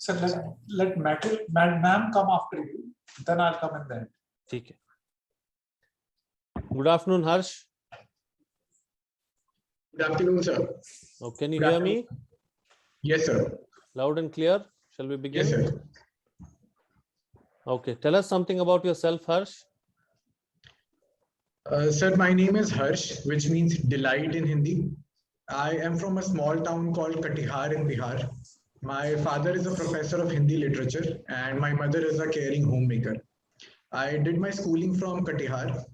So let ma'am come after you, then I'll come in there. Okay. Good afternoon, Harsh. Good afternoon, sir. Oh, can you Good hear afternoon. me? Yes, sir. Loud and clear. Shall we begin? Yes, sir. Okay. Tell us something about yourself, Harsh. Sir, my name is Harsh, which means delight in Hindi. I am from a small town called Katihar in Bihar. My father is a professor of Hindi literature and my mother is a caring homemaker. I did my schooling from Katihar,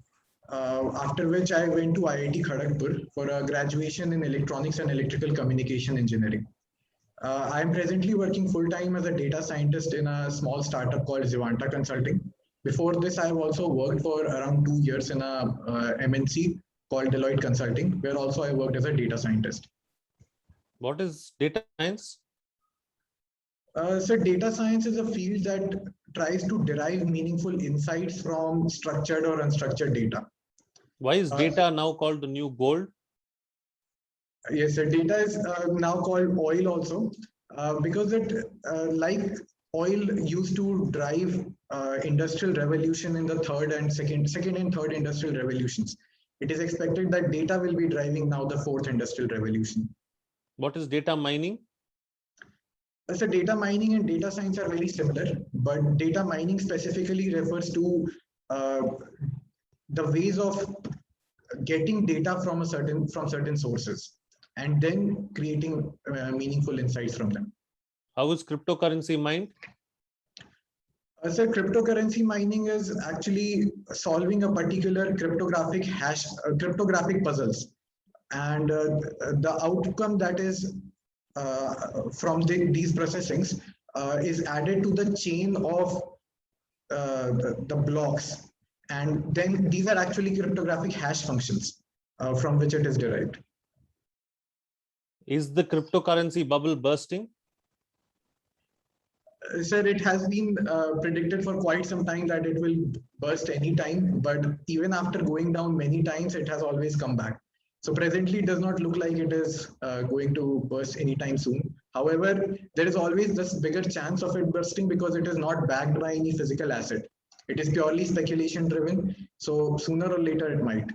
after which I went to IIT Kharagpur for a graduation in electronics and electrical communication engineering. I am presently working full-time as a data scientist in a small startup called Zivanta Consulting. Before this, I have also worked for around 2 years in a MNC called Deloitte Consulting, where also I worked as a data scientist. What is data science? So data science is a field that tries to derive meaningful insights from structured or unstructured data. Why is data now called the new gold? Yes, so data is now called oil also, because it, like oil used to drive industrial revolution in the second and third industrial revolutions. It is expected that data will be driving now the fourth industrial revolution. What is data mining? So data mining and data science are very similar, but data mining specifically refers to the ways of getting data from certain sources and then creating meaningful insights from them. How is cryptocurrency mined? So cryptocurrency mining is actually solving a particular cryptographic puzzles, and the outcome that is from these processings is added to the chain of the blocks, and then these are actually cryptographic hash functions from which it is derived. Is the cryptocurrency bubble bursting? Sir, it has been predicted for quite some time that it will burst anytime, but even after going down many times, it has always come back. So presently, it does not look like it is going to burst anytime soon. However, there is always this bigger chance of it bursting because it is not backed by any physical asset. It is purely speculation driven. So sooner or later, it might.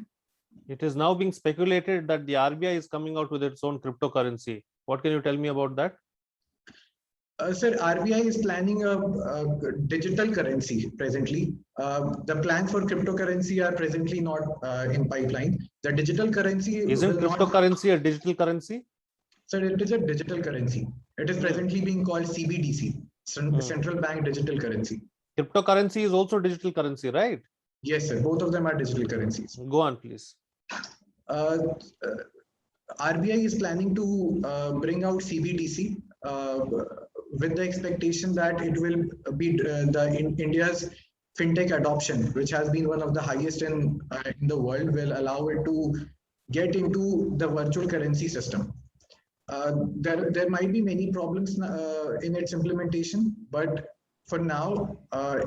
It is now being speculated that the RBI is coming out with its own cryptocurrency. What can you tell me about that? Sir, RBI is planning a digital currency presently. The plans for cryptocurrency are presently not in pipeline. The digital currency Isn't cryptocurrency a digital currency? Sir, it is a digital currency. It is presently being called CBDC, Central Bank Digital Currency. Cryptocurrency is also digital currency, right? Yes, sir. Both of them are digital currencies. Go on, please. RBI is planning to bring out CBDC with the expectation that it will be India's fintech adoption, which has been one of the highest in the world, will allow it to get into the virtual currency system. There might be many problems in its implementation, but for now,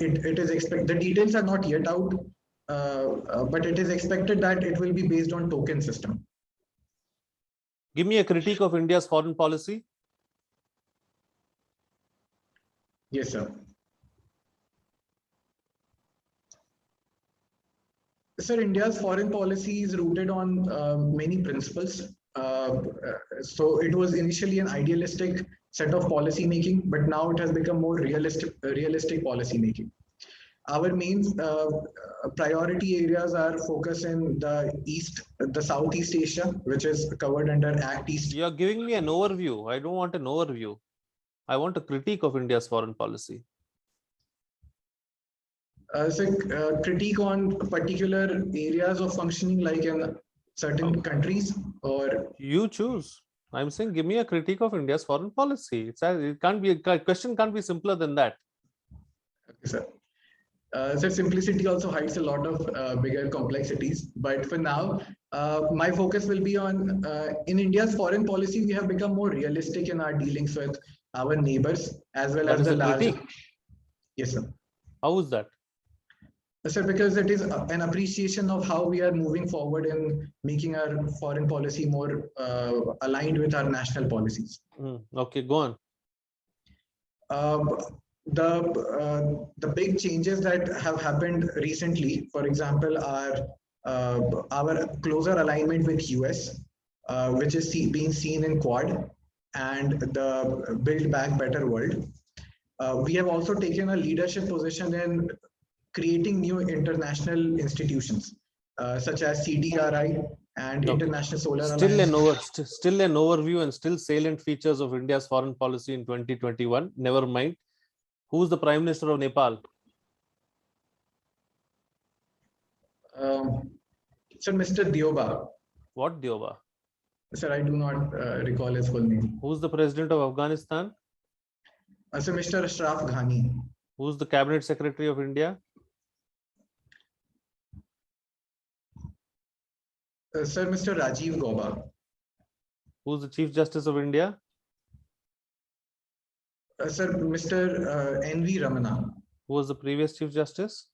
it is expected. The details are not yet out, but it is expected that it will be based on token system. Give me a critique of India's foreign policy. Yes, sir. Sir, India's foreign policy is rooted on many principles. So it was initially an idealistic set of policy making, but now it has become more realistic policy making. Our main priority areas are focus in the Southeast Asia, which is covered under Act East. You are giving me an overview. I don't want an overview. I want a critique of India's foreign policy. So critique on particular areas of functioning, like in certain countries, or you choose. I'm saying, give me a critique of India's foreign policy. It can't be a question. Can't be simpler than that. Okay, sir. So simplicity also hides a lot of bigger complexities. But for now, my focus will be on in India's foreign policy. We have become more realistic in our dealings with our neighbors as well as the large. Yes, sir. How is that? Sir, because it is an appreciation of how we are moving forward in making our foreign policy more aligned with our national policies. Okay, go on. The big changes that have happened recently, for example, are our closer alignment with US, which is being seen in Quad and the Build Back Better world. We have also taken a leadership position in creating new international institutions, such as CDRI and Okay. International Solar Still Alliance. still an overview and still salient features of India's foreign policy in 2021. Never mind. Who's the Prime Minister of Nepal? Sir, Mr. Dioba. What Dioba? Sir, I do not recall his full name. Who's the President of Afghanistan? Sir, Mr. Ashraf Ghani. Who's the Cabinet Secretary of India? Sir, Mr. Rajiv Gauba. Who's the Chief Justice of India? Sir, Mr. N.V. Ramana. Who was the previous Chief Justice?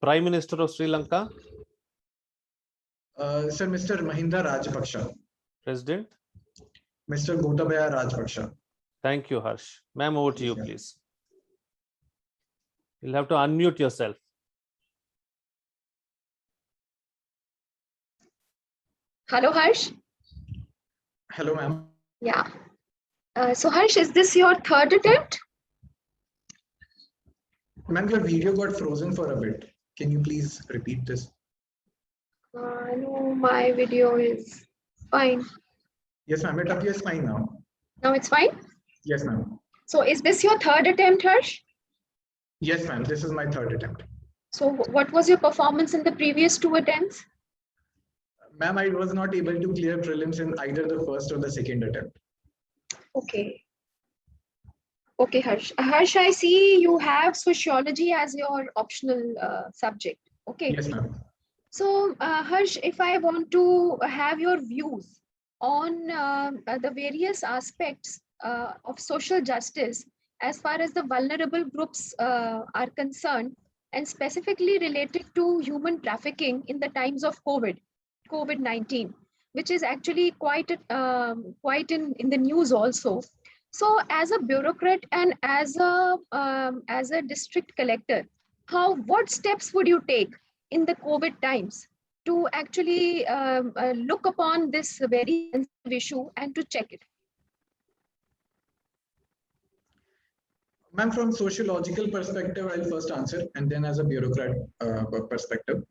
Prime Minister of Sri Lanka? Sir, Mr. Mahinda Rajapaksa. President? Mr. Gotabaya Rajapaksa. Thank you, Harsh. Ma'am, over to you, Yes, please. You'll have to unmute yourself. Hello, Harsh. Hello, ma'am. Yeah. So, Harsh, is this your third attempt? Ma'am, your video got frozen for a bit. Can you please repeat this? No, my video is fine. Yes, ma'am. It appears fine now. Now it's fine? Yes, ma'am. So, is this your third attempt, Harsh? Yes, ma'am. This is my third attempt. So, what was your performance in the previous two attempts? Ma'am, I was not able to clear prelims in either the first or the second attempt. Okay. Okay, Harsh. Harsh, I see you have sociology as your optional subject. Okay. Yes, ma'am. So, Harsh, if I want to have your views on the various aspects of social justice as far as the vulnerable groups are concerned, and specifically related to human trafficking in the times of COVID-19, which is actually quite in the news also. So, as a bureaucrat and as a district collector, what steps would you take in the COVID times to actually look upon this very sensitive issue and to check it? Ma'am, from sociological perspective, I'll first answer, and then as a bureaucrat perspective.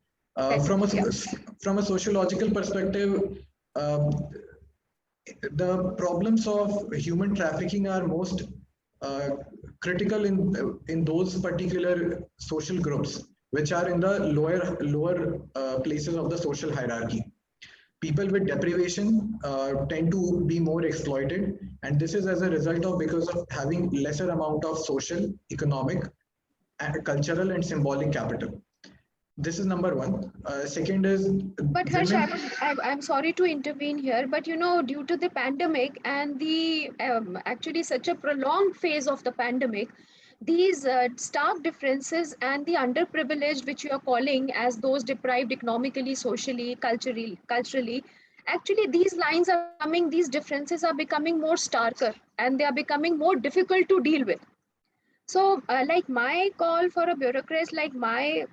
From a sociological perspective, the problems of human trafficking are most critical in those particular social groups which are in the lower places of the social hierarchy. People with deprivation tend to be more exploited, and this is as a result of because of having lesser amount of social, economic, and cultural and symbolic capital. This is number one. Second is. But Harsh, I'm sorry to intervene here, but due to the pandemic and the actually such a prolonged phase of the pandemic, these stark differences and the underprivileged, which you are calling as those deprived economically, socially, culturally, actually these lines are coming, these differences are becoming more starker and they are becoming more difficult to deal with. So like my call for a bureaucrat, like my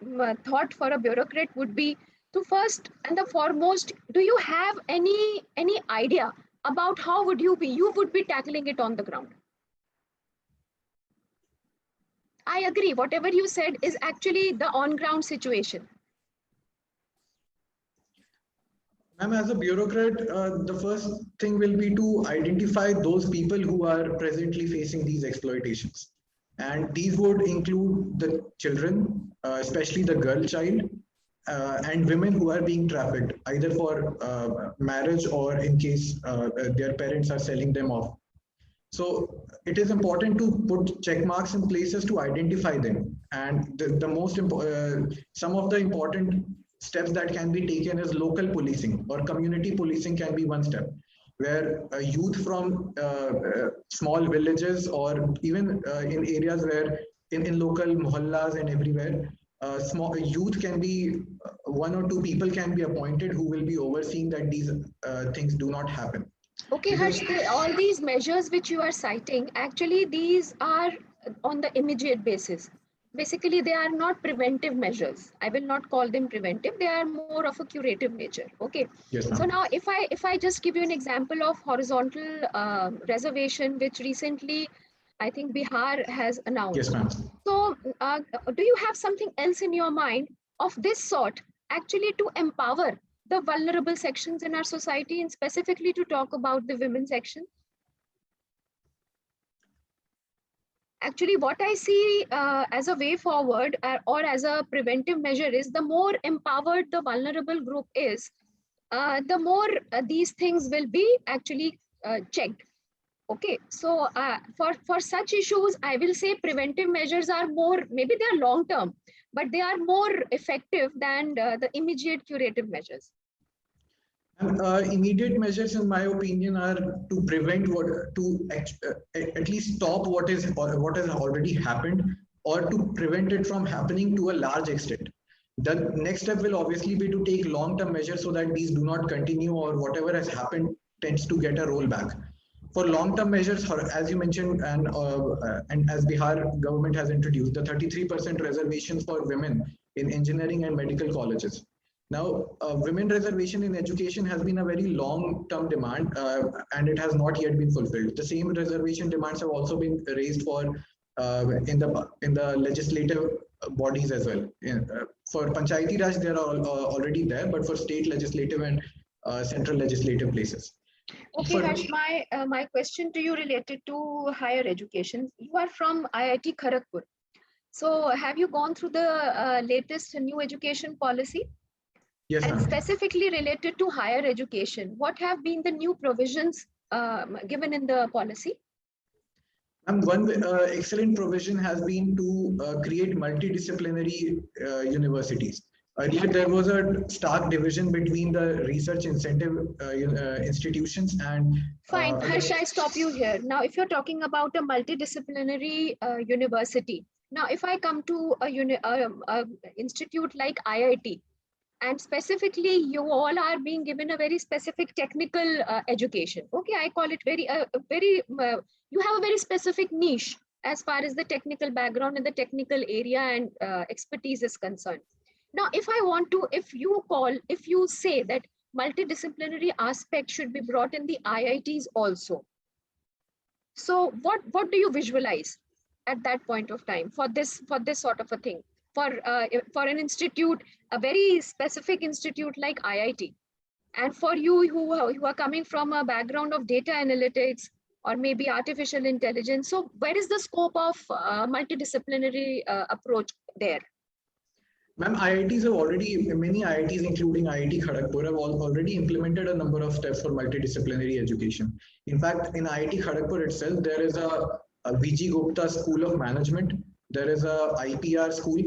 thought for a bureaucrat would be to first and the foremost, do you have any idea about how would you would be tackling it on the ground? I agree. Whatever you said is actually the on-ground situation. Ma'am, as a bureaucrat, the first thing will be to identify those people who are presently facing these exploitations. And these would include the children, especially the girl child, and women who are being trafficked, either for marriage or in case their parents are selling them off. So it is important to put check marks in places to identify them. And the most some of the important steps that can be taken is local policing or community policing can be one step, where youth from small villages or even in areas where in local mohallas and everywhere, small youth can be one or two people can be appointed who will be overseeing that these things do not happen. Okay, Harsh, all these measures which you are citing, actually these are on the immediate basis. Basically, they are not preventive measures. I will not call them preventive. They are more of a curative nature. Okay. Yes, So now, if I just give you an example of horizontal reservation, which recently, I think Bihar has announced. Yes, ma'am. So, do you have something else in your mind of this sort, actually to empower the vulnerable sections in our society, and specifically to talk about the women section? Actually, what I see as a way forward or as a preventive measure is, the more empowered the vulnerable group is, the more these things will be actually checked. Okay, so for such issues, I will say preventive measures are more, maybe they are long term, but they are more effective than the immediate curative measures. Immediate measures, in my opinion, are to prevent at least stop what has already happened, or to prevent it from happening to a large extent. The next step will obviously be to take long-term measures so that these do not continue, or whatever has happened tends to get a rollback. For long-term measures, as you mentioned, and as Bihar government has introduced, the 33% reservations for women in engineering and medical colleges. Now, women reservation in education has been a very long-term demand, and it has not yet been fulfilled. The same reservation demands have also been raised for in the legislative bodies as well. For Panchayati Raj, they are already there, but for state legislative and central legislative places. Okay, Harsh, my question to you related to higher education. You are from IIT Kharagpur. So have you gone through the latest new education policy? Yes, and ma'am. Specifically related to higher education, what have been the new provisions given in the policy? And one excellent provision has been to create multidisciplinary universities. Earlier, there was a stark division between the research incentive institutions and... Fine, Harsh, I stop you here. Now, if you're talking about a multidisciplinary university, now if I come to a institute like IIT, and specifically you all are being given a very specific technical education. Okay, I call it you have a very specific niche as far as the technical background and the technical area and expertise is concerned. Now, if you say that multidisciplinary aspect should be brought in the IITs also, so what do you visualize at that point of time for this sort of a thing? For an institute, a very specific institute like IIT, and for you who are coming from a background of data analytics or maybe artificial intelligence, so where is the scope of multidisciplinary approach there? Ma'am, IITs have already, many IITs including IIT Kharagpur have already implemented a number of steps for multidisciplinary education. In fact, in IIT Kharagpur itself, there is a VG Gupta School of Management. There is a IPR school,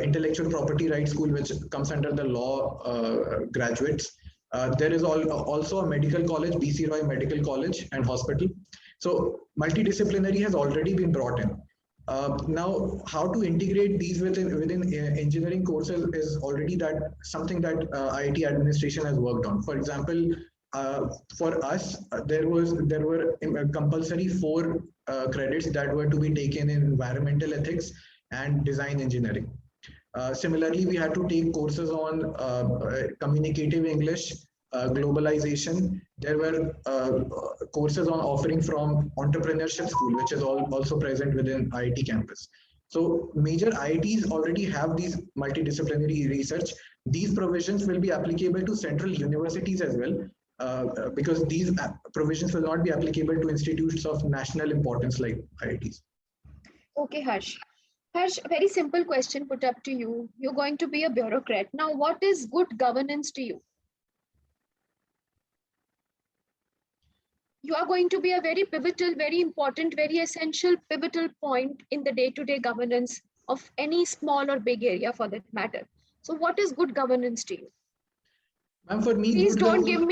Intellectual Property Rights School, which comes under the law graduates. There is also a medical college, BC Roy Medical College and Hospital. So multidisciplinary has already been brought in. Now, how to integrate these within engineering courses is already something that IIT administration has worked on. For example, for us, there were compulsory 4 credits that were to be taken in environmental ethics and design engineering. Similarly, we had to take courses on communicative English, globalization. There were courses on offering from entrepreneurship school, which is also present within IIT campus. So major IITs already have these multidisciplinary research. These provisions will be applicable to central universities as well, because these provisions will not be applicable to institutes of national importance like IITs. Okay, Harsh. Harsh, a very simple question put up to you. You're going to be a bureaucrat. Now, what is good governance to you? You are going to be a very pivotal, very important, very essential pivotal point in the day-to-day governance of any small or big area for that matter. So what is good governance to you? Ma'am, for me, please don't give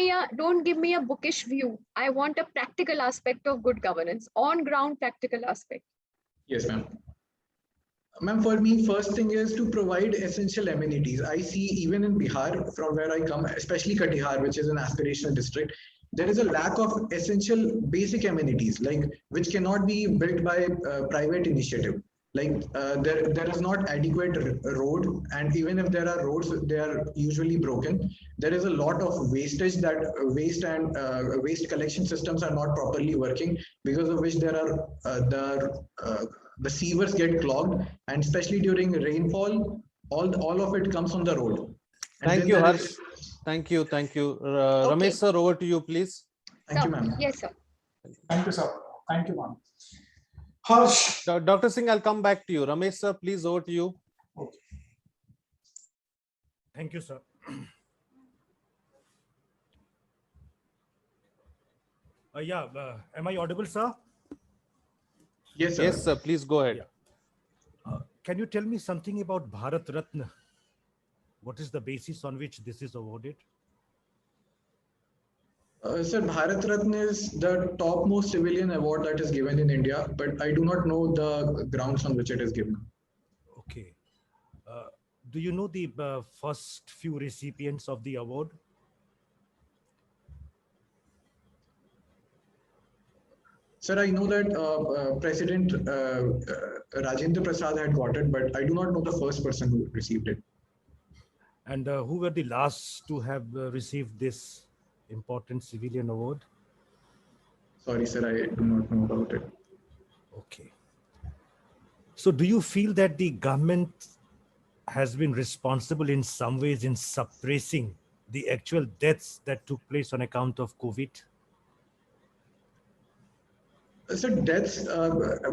me a bookish view. I want a practical aspect of good governance, on ground practical aspect. Yes, ma'am. Ma'am, for me, first thing is to provide essential amenities. I see even in Bihar, from where I come, especially Katihar, which is an aspirational district, there is a lack of essential basic amenities, like which cannot be built by private initiative. Like there is not adequate road, and even if there are roads, they are usually broken. There is a lot of wastage that waste collection systems are not properly working, because of which there are the sewers get clogged, and especially during rainfall, all of it comes on the road. And Thank then you, there Harsh. is- Thank you. Thank you. Okay. Ramesh sir, over to you, please. Thank you, ma'am. Yes, sir. Thank you, sir. Thank you, ma'am. Harsh. Dr. Singh, I'll come back to you. Ramesh sir, please, over to you. Okay. Thank you, sir. Am I audible, sir? Yes, sir. Yes, sir. Please go ahead. Yeah. Can you tell me something about Bharat Ratna? What is the basis on which this is awarded? Sir, Bharat Ratna is the topmost civilian award that is given in India, but I do not know the grounds on which it is given. Okay. Do you know the first few recipients of the award? Sir, I know that President Rajendra Prasad had got it, but I do not know the first person who received it. And who were the last to have received this important civilian award? Sorry, sir, I do not know about it. Okay. So do you feel that the government has been responsible in some ways in suppressing the actual deaths that took place on account of COVID? So deaths,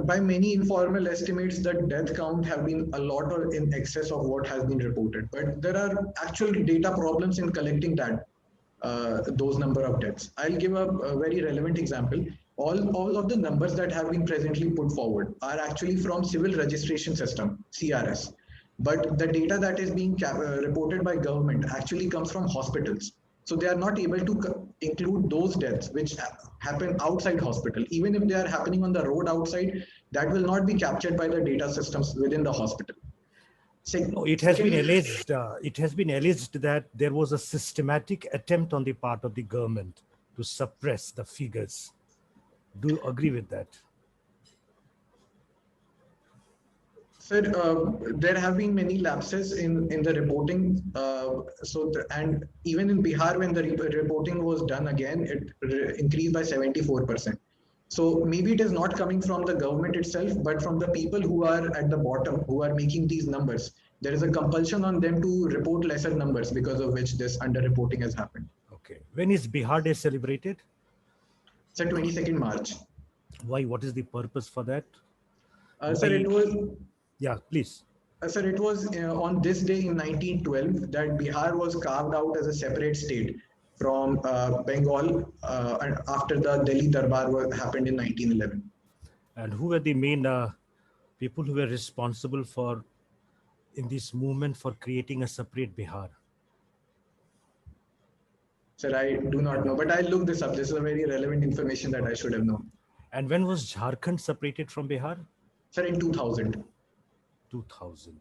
by many informal estimates, the death count have been a lot or in excess of what has been reported. But there are actual data problems in collecting that those number of deaths. I'll give a very relevant example. All of the numbers that have been presently put forward are actually from civil registration system, CRS. But the data that is being reported by government actually comes from hospitals. So they are not able to include those deaths which happen outside hospital. Even if they are happening on the road outside, that will not be captured by the data systems within the hospital. No, it has been alleged. It has been alleged that there was a systematic attempt on the part of the government to suppress the figures. Do you agree with that? Sir, there have been many lapses in the reporting. And even in Bihar, when the reporting was done again, it increased by 74%. So maybe it is not coming from the government itself, but from the people who are at the bottom, who are making these numbers. There is a compulsion on them to report lesser numbers, because of which this underreporting has happened. Okay. When is Bihar Day celebrated? Sir, 22nd March. Why? What is the purpose for that? Sir, it was... Yeah, please. Sir, it was on this day in 1912 that Bihar was carved out as a separate state from Bengal after the Delhi Darbar happened in 1911. And who were the main people who were responsible for in this movement for creating a separate Bihar? Sir, I do not know, but I'll look this up. This is a very relevant information that I should have known. And when was Jharkhand separated from Bihar? Sir, in 2000. 2000.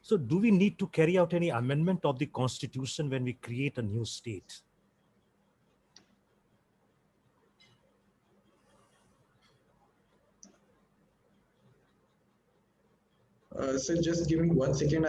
So do we need to carry out any amendment of the constitution when we create a new state? So just give me 1 second.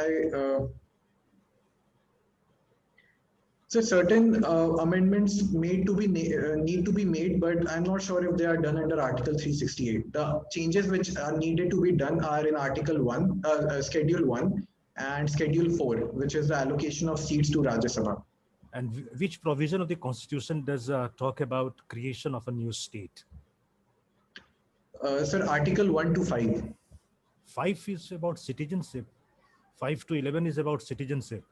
So certain amendments need to be made, but I'm not sure if they are done under Article 368. The changes which are needed to be done are in Article 1, Schedule 1 and Schedule 4, which is the allocation of seats to Rajya Sabha. And which provision of the constitution does talk about creation of a new state? Sir, Article 1 to 5. 5 is about citizenship. 5 to 11 is about citizenship.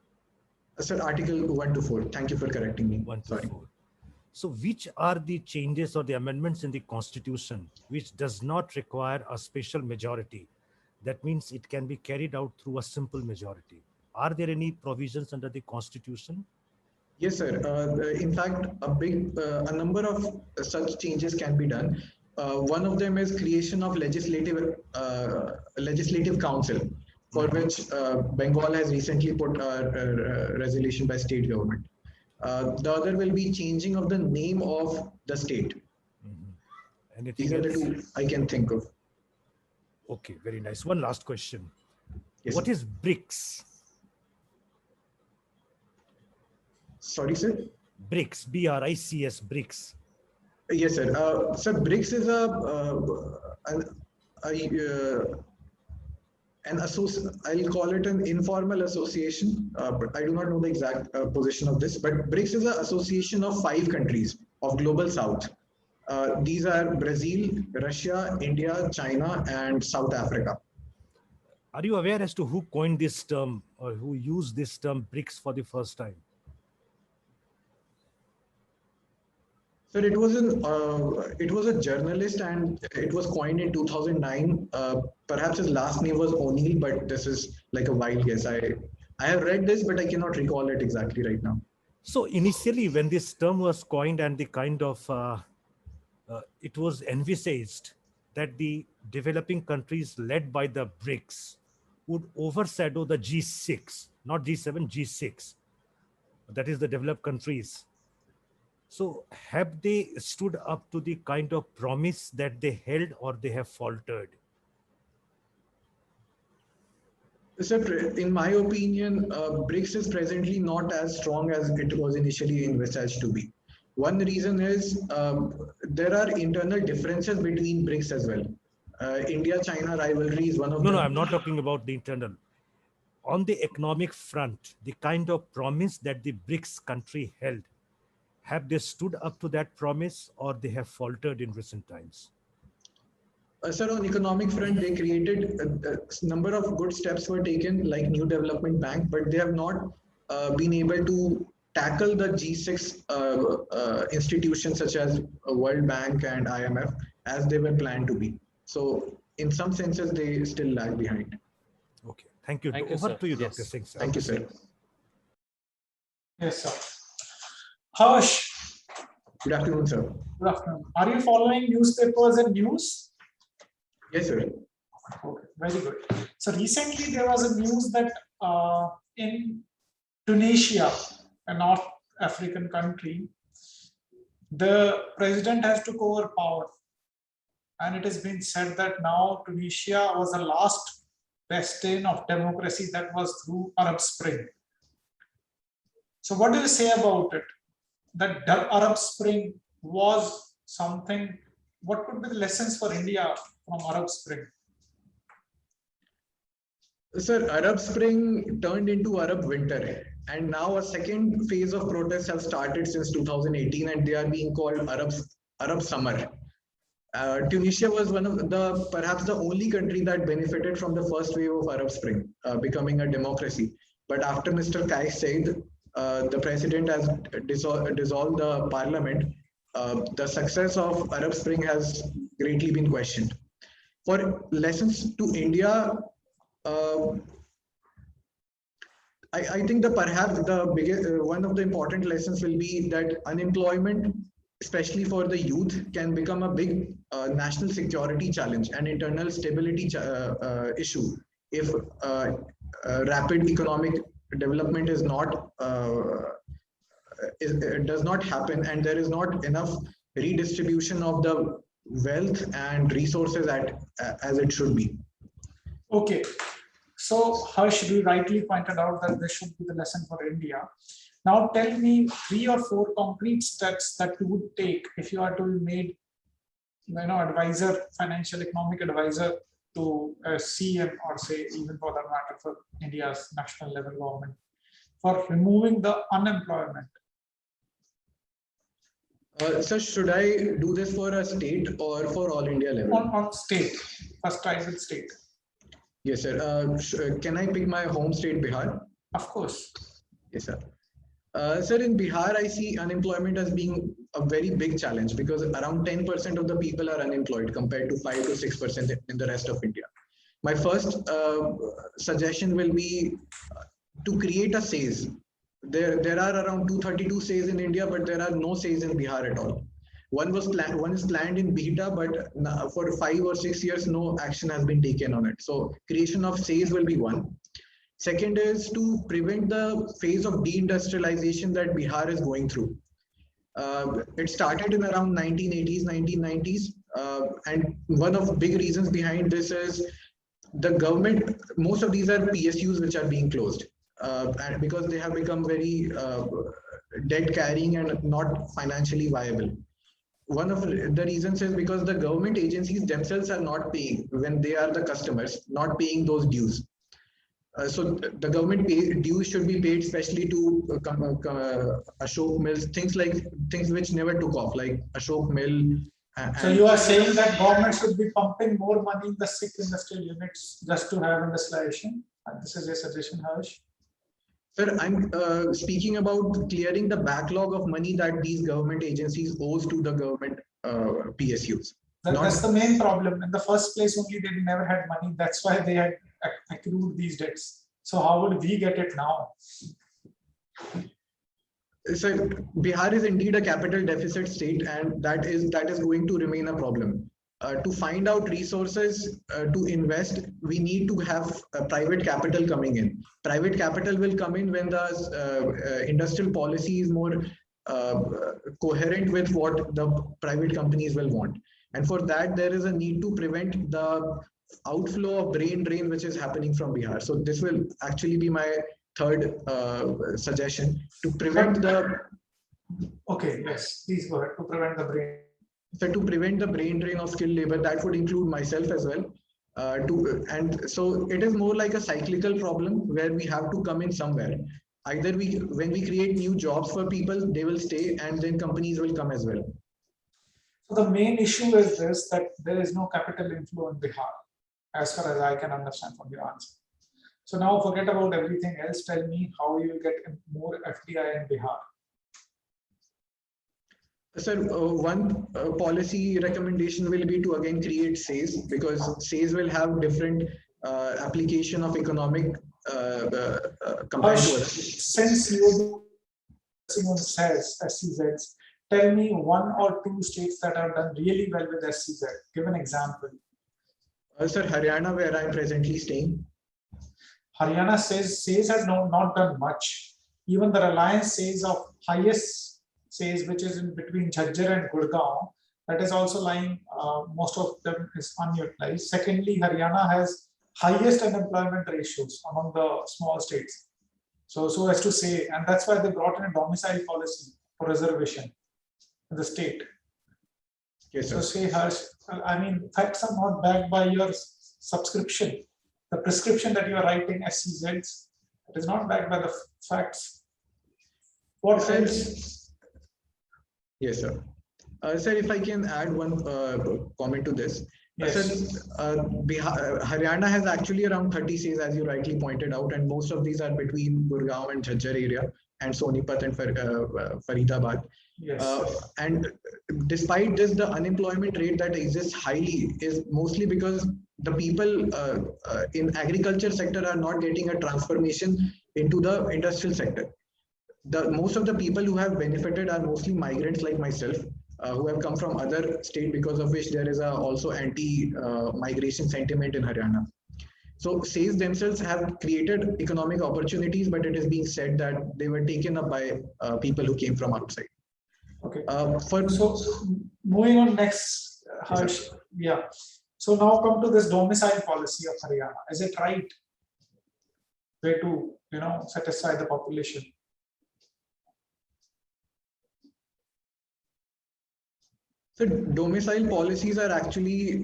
Sir, Article 1 to 4. Thank you for correcting me. 1 to Sorry. 4. So which are the changes or the amendments in the constitution which does not require a special majority? That means it can be carried out through a simple majority. Are there any provisions under the constitution? Yes, sir. In fact, a number of such changes can be done. One of them is creation of legislative council. for which Bengal has recently put a resolution by state government. The other will be changing of the name of the state. Anything These are the else? two I can think of. Okay, very nice. One last question. Yes, What sir. is BRICS? Sorry, sir. BRICS, BRICS, BRICS. Yes, sir. Sir, BRICS is I'll call it an informal association, but I do not know the exact position of this. But BRICS is an association of 5 countries of Global South. These are Brazil, Russia, India, China, and South Africa. Are you aware as to who coined this term or who used this term BRICS for the first time? Sir, it was a journalist, and it was coined in 2009. Perhaps his last name was O'Neill, but this is like a wild guess. I have read this, but I cannot recall it exactly right now. So initially, when this term was coined and the kind of it was envisaged that the developing countries led by the BRICS would overshadow the G6, not G7, G6. That is the developed countries. So have they stood up to the kind of promise that they held, or they have faltered? Sir, in my opinion, BRICS is presently not as strong as it was initially envisaged to be. One reason is there are internal differences between BRICS as well. India-China rivalry is one of them. No, I'm not talking about the internal. On the economic front, the kind of promise that the BRICS country held, have they stood up to that promise, or they have faltered in recent times? Sir, on economic front, they created a number of good steps were taken, like New Development Bank, but they have not been able to tackle the G6 institutions such as World Bank and IMF as they were planned to be. So in some senses, they still lag behind. Okay, thank you. Thank you, Over sir. to you, Yes. Dr. Singh. Sir. Thank you, sir. Yes, sir. Harsh, Good afternoon, sir. good afternoon. Are you following newspapers and news? Yes, sir. Okay, very good. So recently there was a news that in Tunisia, a North African country, the president has took over power. And it has been said that now Tunisia was the last bastion of democracy that was through Arab Spring. So what do you say about it? That the Arab Spring was something, what could be the lessons for India from Arab Spring? Sir, Arab Spring turned into Arab Winter, and now a second phase of protests have started since 2018, and they are being called Arab Summer. Tunisia was one of perhaps the only country that benefited from the first wave of Arab Spring, becoming a democracy. But after Mr. Kais Saied, the president has dissolved the parliament, the success of Arab Spring has greatly been questioned. For lessons to India, I think perhaps the biggest one of the important lessons will be that unemployment, especially for the youth, can become a big national security challenge and internal stability issue if rapid economic development is not does not happen, and there is not enough redistribution of the wealth and resources as it should be. Okay, so Harsh, you rightly pointed out that this should be the lesson for India. Now tell me 3 or 4 concrete steps that you would take if you are to be made, advisor, financial economic advisor to a CM, or say even for that matter for India's national level government, for removing the unemployment. Sir, should I do this for a state or for all India level? On state, first try with state. Yes, sir. Can I pick my home state, Bihar? Of course. Yes, sir. Sir, in Bihar, I see unemployment as being a very big challenge because around 10% of the people are unemployed compared to 5 to 6% in the rest of India. My first suggestion will be to create a SAYS. There are around 232 SAYS in India, but there are no SAYS in Bihar at all. One is planned in Bihta, but for 5 or 6 years, no action has been taken on it. So creation of SAYS will be one. Second is to prevent the phase of deindustrialization that Bihar is going through. It started in around 1980s, 1990s. And one of the big reasons behind this is the government, most of these are PSUs which are being closed. And because they have become very debt carrying and not financially viable. One of the reasons is because the government agencies themselves are not paying when they are the customers, not paying those dues. So the government dues should be paid, especially to Ashok Mills, things which never took off, like Ashok Mill. So you are saying that government should be pumping more money in the 6 industrial units just to have industrialization? And this is a suggestion, Harsh. Sir, I'm speaking about clearing the backlog of money that these government agencies owes to the government PSUs. That's the main problem. In the first place, only they never had money. That's why they had accrued these debts. So how would we get it now? So Bihar is indeed a capital deficit state, and that is going to remain a problem. To find out resources to invest, we need to have private capital coming in. Private capital will come in when the industrial policy is more coherent with what the private companies will want. And for that, there is a need to prevent the outflow of brain drain which is happening from Bihar. So this will actually be my third suggestion, to prevent the. Okay, yes, please go ahead. To prevent the brain. So to prevent the brain drain of skilled labor, that would include myself as well. And so it is more like a cyclical problem where we have to come in somewhere. Either when we create new jobs for people, they will stay, and then companies will come as well. So the main issue is this, that there is no capital inflow in Bihar, as far as I can understand from your answer. So now forget about everything else. Tell me how you will get more FDI in Bihar. Sir, one policy recommendation will be to again create SAYS, because SAYS will have different application of economic compared to others. Since you says SCZs, tell me 1 or 2 states that have done really well with SCZ. Give an example. Sir, Haryana, where I am presently staying. Haryana SAYS has not done much. Even the Reliance SAYS of highest SAYS, which is in between Jhajjar and Gurgaon, that is also lying, most of them is unutilized. Secondly, Haryana has highest unemployment ratios among the small states. So as to say, and that's why they brought in a domicile policy for reservation in the state. Yes, so sir. say, Harsh, I mean, facts are not backed by your subscription. The prescription that you are writing SCZs, it is not backed by the facts. What else? Yes, sir. Sir, if I can add one comment to this. Yes. Sir, Haryana has actually around 30 SAYS, as you rightly pointed out, and most of these are between Gurgaon and Jhajjar area, and Sonipat and Faridabad. Yes. And despite this, the unemployment rate that exists highly is mostly because the people in agriculture sector are not getting a transformation into the industrial sector. Most of the people who have benefited are mostly migrants like myself, who have come from other state, because of which there is also anti-migration sentiment in Haryana. So SAYS themselves have created economic opportunities, but it is being said that they were taken up by people who came from outside. Okay. So moving on next, Harsh. Yeah. So now come to this domicile policy of Haryana. Is it right way to satisfy the population? So domicile policies are actually,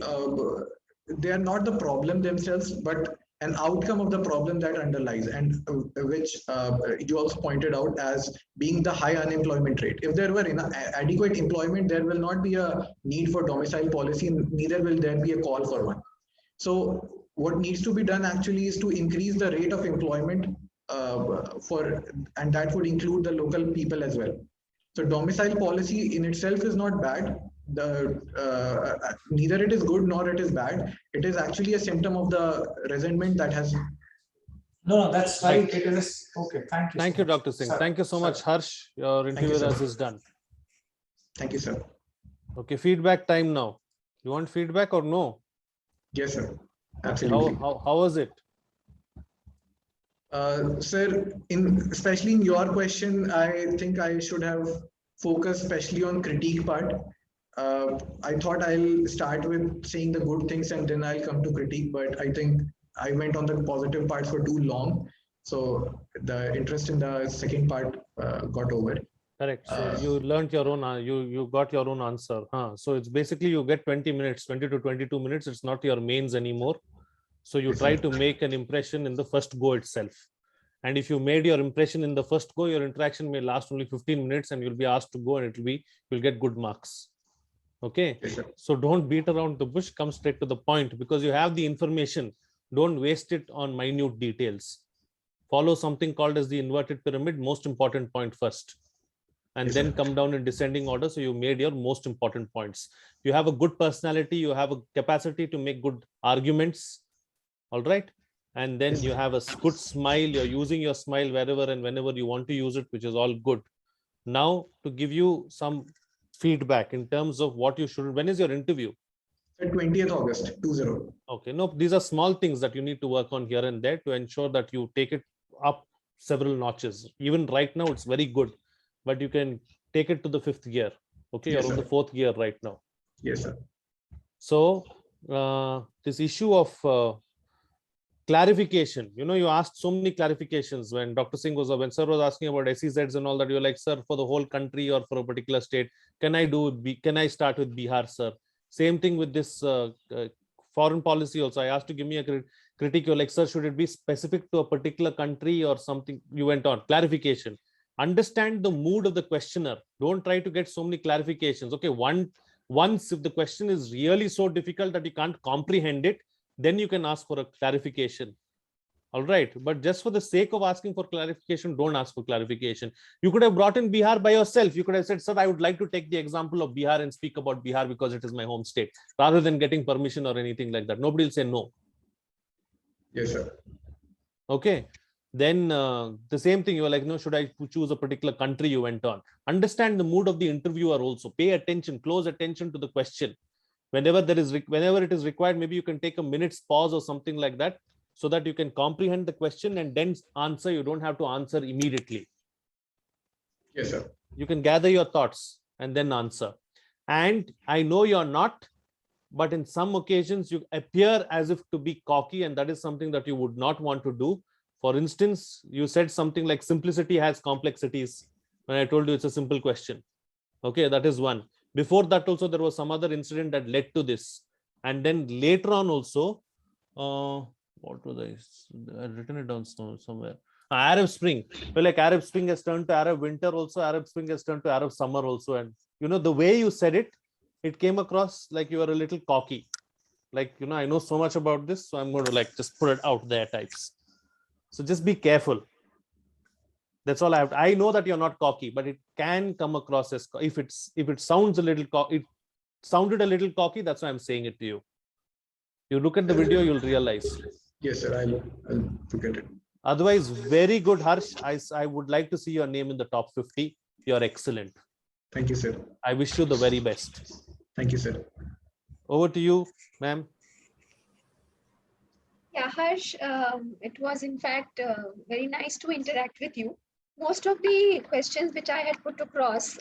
they are not the problem themselves, but an outcome of the problem that underlies, and which you also pointed out as being the high unemployment rate. If there were adequate employment, there will not be a need for domicile policy, neither will there be a call for one. So what needs to be done actually is to increase the rate of employment and that would include the local people as well. So domicile policy in itself is not bad. Neither it is good nor it is bad. It is actually a symptom of the resentment that has. No, that's right. It is okay. Thank you. Thank you, Dr. Singh. Thank you so much, Harsh. Your interview with us is done. Thank you, sir. Okay, feedback time now. You want feedback or no? Yes, sir. Absolutely. How was it? Sir, especially in your question, I think I should have focused especially on critique part. I thought I'll start with saying the good things and then I'll come to critique, but I think I went on the positive part for too long. So the interest in the second part got over. Correct. So you learned your own, you got your own answer. So it's basically you get 20 minutes, 20 to 22 minutes. It's not your mains anymore. So you Yes, try sir. to make an impression in the first go itself. And if you made your impression in the first go, your interaction may last only 15 minutes and you'll be asked to go and you'll get good marks. Okay. Yes, sir. So don't beat around the bush, come straight to the point because you have the information. Don't waste it on minute details. Follow something called as the inverted pyramid, most important point first. And Yes, then sir. come down in descending order. So you made your most important points. You have a good personality. You have a capacity to make good arguments. All right. And then Yes, you sir. have a good smile. You're using your smile wherever and whenever you want to use it, which is all good. Now to give you some feedback in terms of what you should, when is your interview? Sir, 20th August, 20. Okay. No, these are small things that you need to work on here and there to ensure that you take it up several notches. Even right now, it's very good, but you can take it to the 5th gear. Okay. Yes, You're on sir. the 4th gear right now. Yes, sir. So this issue of clarification, you asked so many clarifications when Dr. Singh when sir was asking about SEZs and all that, you're like, sir, for the whole country or for a particular state, can I start with Bihar, sir? Same thing with this foreign policy also. I asked to give me a critique. You're like, sir, should it be specific to a particular country or something? You went on clarification. Understand the mood of the questioner. Don't try to get so many clarifications. Okay, once if the question is really so difficult that you can't comprehend it, then you can ask for a clarification. All right. But just for the sake of asking for clarification, don't ask for clarification. You could have brought in Bihar by yourself. You could have said, sir, I would like to take the example of Bihar and speak about Bihar because it is my home state, rather than getting permission or anything like that. Nobody will say no. Yes, sir. Okay. Then the same thing, you were like, no, should I choose a particular country? You went on. Understand the mood of the interviewer also. Pay attention, close attention to the question. Whenever it is required, maybe you can take a minute's pause or something like that so that you can comprehend the question and then answer. You don't have to answer immediately. Yes, sir. You can gather your thoughts and then answer. And I know you're not, but in some occasions you appear as if to be cocky, and that is something that you would not want to do. For instance, you said something like simplicity has complexities when I told you it's a simple question. Okay, that is one. Before that also, there was some other incident that led to this. And then later on also, what was I had written it down somewhere. Arab Spring. Well, like Arab Spring has turned to Arab Winter also. Arab Spring has turned to Arab Summer also. And, the way you said it, it came across like you were a little cocky. Like, I know so much about this, so I'm going to just put it out there types. So just be careful. That's all I have. I know that you're not cocky, but it can come across as if it sounds a little cocky. It sounded a little cocky. That's why I'm saying it to you. You look at the video, you'll realize. Yes, sir. I'll look at it. Otherwise, very good, Harsh. I would like to see your name in the top 50. You're excellent. Thank you, sir. I wish you the very best. Thank you, sir. Over to you, ma'am. Yeah, Harsh, it was in fact very nice to interact with you. Most of the questions which I had put across,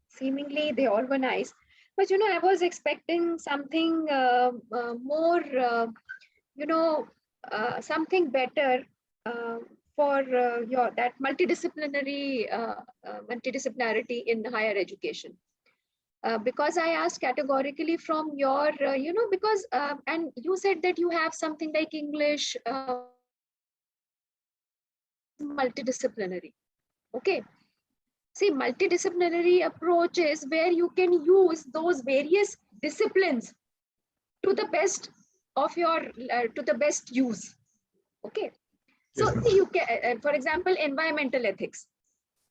seemingly they all were nice. But, I was expecting something more, something better for that multidisciplinarity in higher education. Because I asked categorically from your, because, and you said that you have something like English, multidisciplinary. Okay. See, multidisciplinary approach is where you can use those various disciplines to the best of your, to the best use. Okay. So Yes, you can, for example, environmental ethics.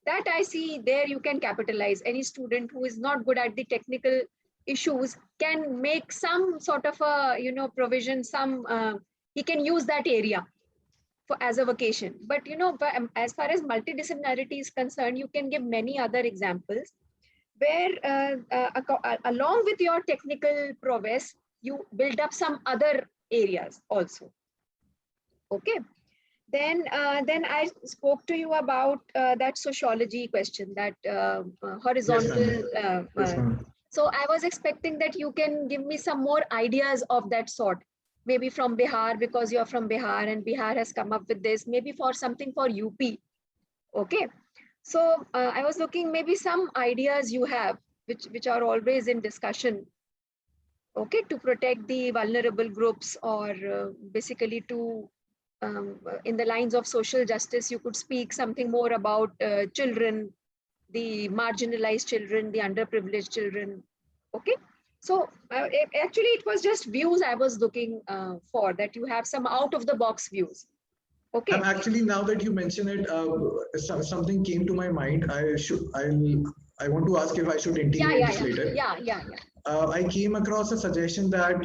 That I see there you can capitalize. Any student who is not good at the technical issues can make some sort of a, provision, he can use that area as a vocation. But, as far as multidisciplinarity is concerned, you can give many other examples. where along with your technical prowess, you build up some other areas also. Okay. Then I spoke to you about that sociology question, that Yes, horizontal. ma'am. Yes, ma'am. So I was expecting that you can give me some more ideas of that sort, maybe from Bihar, because you're from Bihar and Bihar has come up with this, maybe for something for UP. Okay. So I was looking maybe some ideas you have, which are always in discussion, okay, to protect the vulnerable groups, or basically to in the lines of social justice, you could speak something more about children, the marginalized children, the underprivileged children. Okay. So actually, it was just views I was looking for, that you have some out of the box views. Okay. I'm actually, now that you mention it, something came to my mind. I want to ask if I should integrate this later. Yeah. I came across a suggestion that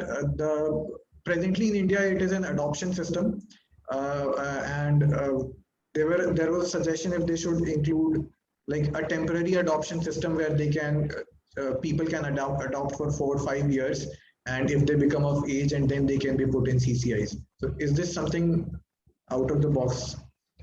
presently in India it is an adoption system, and there was a suggestion if they should include like a temporary adoption system where they can people can adopt for 4 or 5 years, and if they become of age, and then they can be put in CCIs. So is this something out of the box?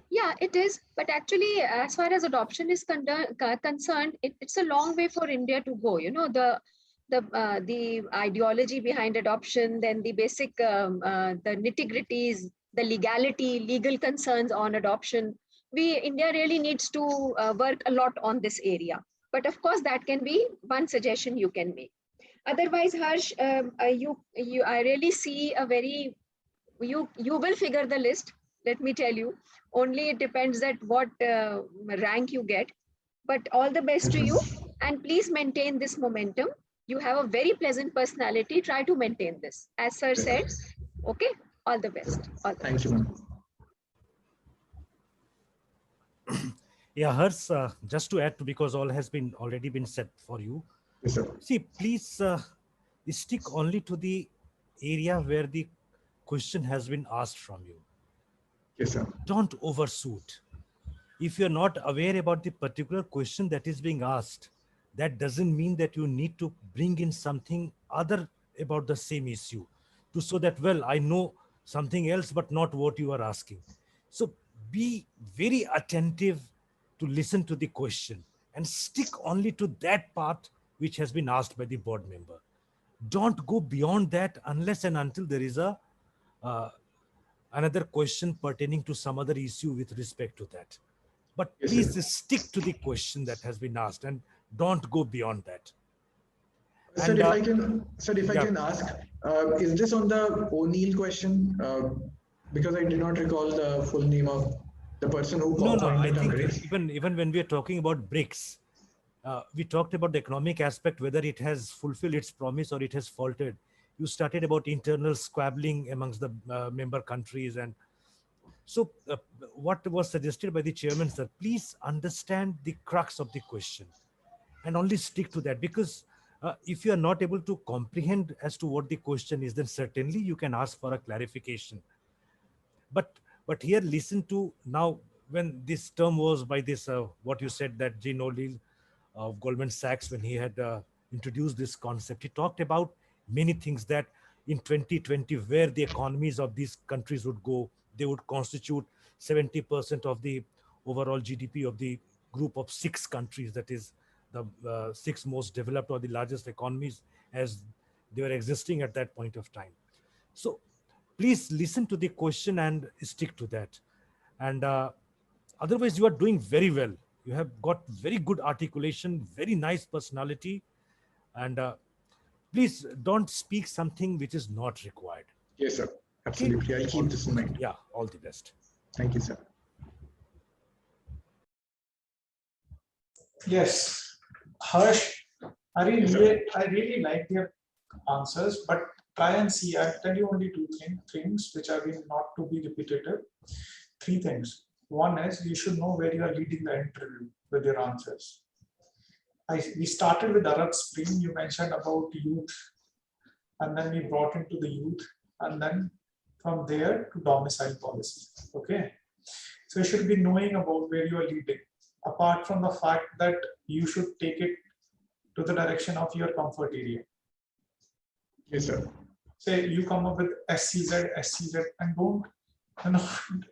Yeah, it is. But actually, as far as adoption is concerned, it's a long way for India to go. You know, the ideology behind adoption, then the basic the nitty-gritties, the legal concerns on adoption. India really needs to work a lot on this area. But of course, that can be one suggestion you can make. Otherwise, Harsh, I really see a very, you will figure the list. Let me tell you. Only it depends at what rank you get. But all the best to you, and please maintain this momentum. You have a very pleasant personality. Try to maintain this, as sir said. Okay, all the best. Thank you, ma'am. Yeah, Hers, just to add to, because all has been already been said for you. Yes, sir. See, please stick only to the area where the question has been asked from you. Yes, sir. Don't overshoot. If you're not aware about the particular question that is being asked, that doesn't mean that you need to bring in something other about the same issue to so that, well, I know something else, but not what you are asking. So be very attentive to listen to the question and stick only to that part which has been asked by the board member. Don't go beyond that unless and until there is a another question pertaining to some other issue with respect to that. But Yes, please sir. stick to the question that has been asked and don't go beyond that. Sir, And, if I can, sir, if I yeah. can ask, is this on the O'Neill question? Because I did not recall the full name of the person who No, coined I the term think race. even when we are talking about BRICS, we talked about the economic aspect, whether it has fulfilled its promise or it has faltered. You started about internal squabbling amongst the member countries. And so what was suggested by the chairman, sir, please understand the crux of the question and only stick to that, because if you are not able to comprehend as to what the question is, then certainly you can ask for a clarification. But here, listen to now, when this term was by this, what you said, that Gene O'Neill of Goldman Sachs, when he had introduced this concept, he talked about many things, that in 2020, where the economies of these countries would go, they would constitute 70% of the overall GDP of the group of 6 countries, that is the 6 most developed or the largest economies as they were existing at that point of time. So please listen to the question and stick to that. And otherwise, you are doing very well. You have got very good articulation, very nice personality. And please don't speak something which is not required. Yes, sir. Absolutely. I keep this in mind. Yeah, all the best. Thank you, sir. Yes, Harsh, I really like your answers, but try and see. I'll tell you only two things which are not to be repetitive. 3 things. One is you should know where you are leading the interview with your answers. We started with Arab Spring. You mentioned about youth, and then we brought into the youth, and then from there to domicile policy. Okay, so you should be knowing about where you are leading. Apart from the fact that you should take it to the direction of your comfort area. Yes, sir. Say you come up with SCZ, and don't,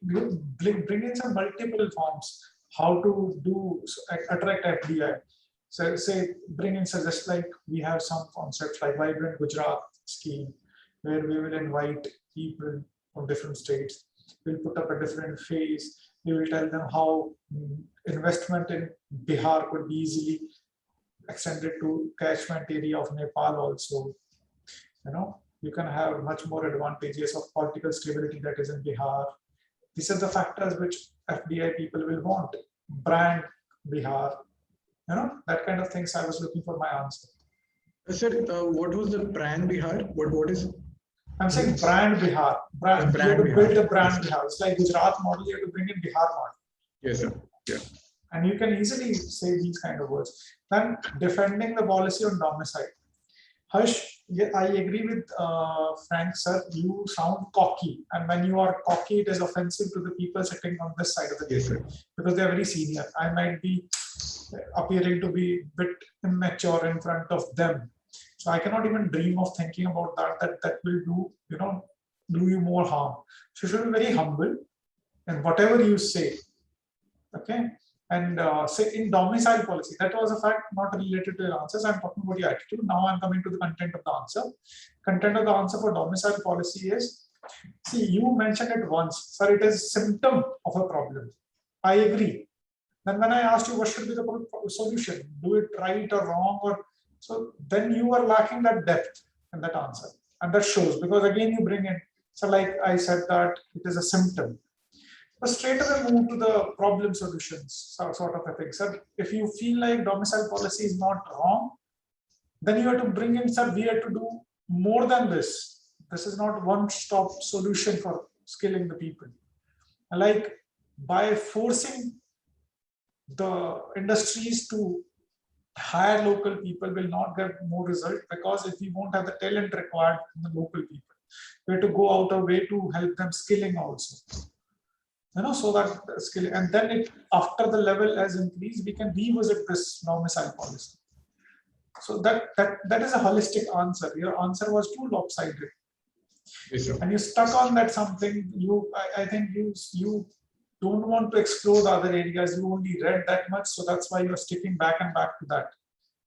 you bring in some multiple forms. How to do attract FDI. So say bring in suggest like we have some concepts like Vibrant Gujarat scheme, where we will invite people from different states. We'll put up a different phase. We will tell them how investment in Bihar could be easily extended to catchment area of Nepal also. You can have much more advantages of political stability that is in Bihar. These are the factors which FDI people will want. Brand Bihar, that kind of things I was looking for my answer. Sir, what was the brand Bihar? What is? I'm saying brand Bihar. Brand you have to build a brand Bihar. It's like Gujarat model, you have to bring in Bihar model. Yes, sir. Yeah. And you can easily say these kind of words. Then defending the policy on domicile. Harsh, I agree with Frank, sir. You sound cocky, and when you are cocky, it is offensive to the people sitting on this side of the table because they are very senior. I might be appearing to be a bit immature in front of them, so I cannot even dream of thinking about that will do you more harm. So you should be very humble, and whatever you say, okay. And say in domicile policy, that was a fact not related to your answers. I'm talking about your attitude. Now I'm coming to the content of the answer. Content of the answer for domicile policy is, see, you mentioned it once, sir, it is symptom of a problem. I agree. Then when I asked you what should be the solution, do it right or wrong, so then you are lacking that depth in that answer. And that shows, because again you bring in, so like I said that it is a symptom. But straight away move to the problem solutions sort of a thing. Sir, if you feel like domicile policy is not wrong, then you have to bring in, sir, we have to do more than this. This is not one-stop solution for skilling the people. Like by forcing the industries to hire local people will not get more result, because if we won't have the talent required from the local people, we have to go out of way to help them skilling also. So that skill, and then after the level has increased, we can revisit this domicile policy. So that is a holistic answer. Your answer was too lopsided. Yes, sir. And you stuck on that something. I think you don't want to explore the other areas. You only read that much, so that's why you're sticking back and back to that.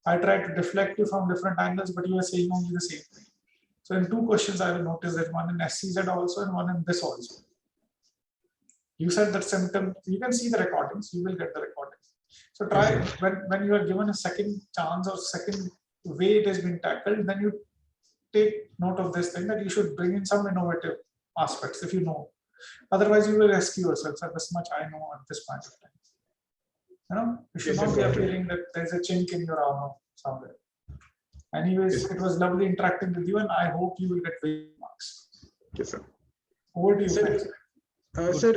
I tried to deflect you from different angles, but you are saying only the same thing. So in two questions, I will notice that one in SCZ also and one in this also. You said that symptom, you can see the recordings, you will get the recordings. So try, when you are given a second chance or second way it has been tackled, then you take note of this thing, that you should bring in some innovative aspects if you know. Otherwise, you will rescue yourself. So this much I know at this point of time. You should not be appearing that there's a chink in your armor somewhere. Anyways, it was lovely interacting with you, and I hope you will get very marks. Yes, sir. Over to you, Frank. Sir,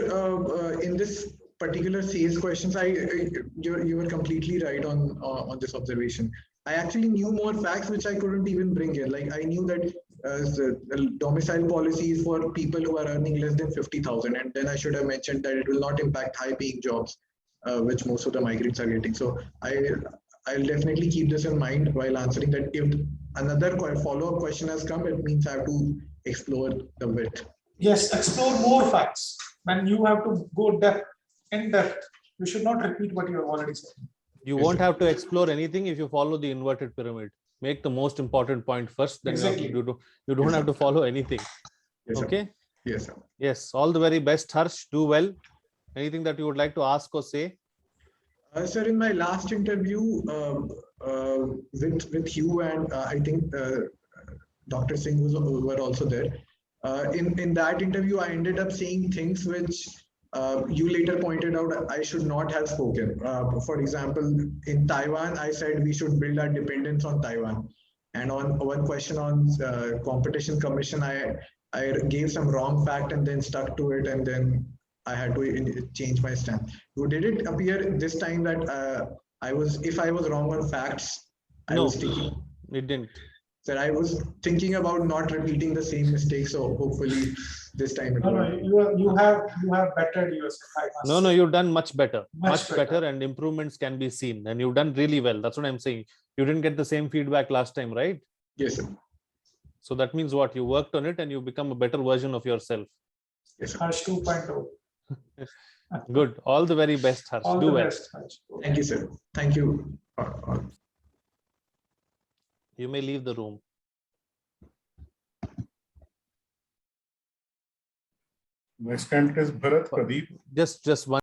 in this particular CS questions, you were completely right on this observation. I actually knew more facts which I couldn't even bring in. Like I knew that the domicile policy is for people who are earning less than 50,000, and then I should have mentioned that it will not impact high-paying jobs, which most of the migrants are getting. So I'll definitely keep this in mind while answering that. If another follow-up question has come, it means I have to explore the width. Yes, explore more facts. When you have to go in depth, you should not repeat what you have already said. You won't have to explore anything if you follow the inverted pyramid. Make the most important point first, then Exactly. you don't have to follow anything. Yes, Okay? Sir. Yes, sir. Yes, all the very best, Harsh. Do well. Anything that you would like to ask or say? Sir, in my last interview with you and I think Dr. Singh were also there. In that interview, I ended up saying things which you later pointed out I should not have spoken. For example, in Taiwan, I said we should build our dependence on Taiwan. And on one question on Competition Commission, I gave some wrong fact and then stuck to it, and then I had to change my stance. Did it appear this time that if I was wrong on facts, I was sticking? It didn't. Sir, I was thinking about not repeating the same mistake, so hopefully this time. It No, no, won't. you have bettered yourself. I must No, say. you've done much better, Much much better. better, and improvements can be seen. And you've done really well. That's what I'm saying. You didn't get the same feedback last time, right? Yes, sir. So that means what? You worked on it and you become a better version of yourself. Yes, sir. Harsh 2.0. Good. All the very best, Harsh. All Do the well. best, Harsh. Thank you, sir. Thank you. You may leave the room. Next time it is Bharat Pradeep. Just one.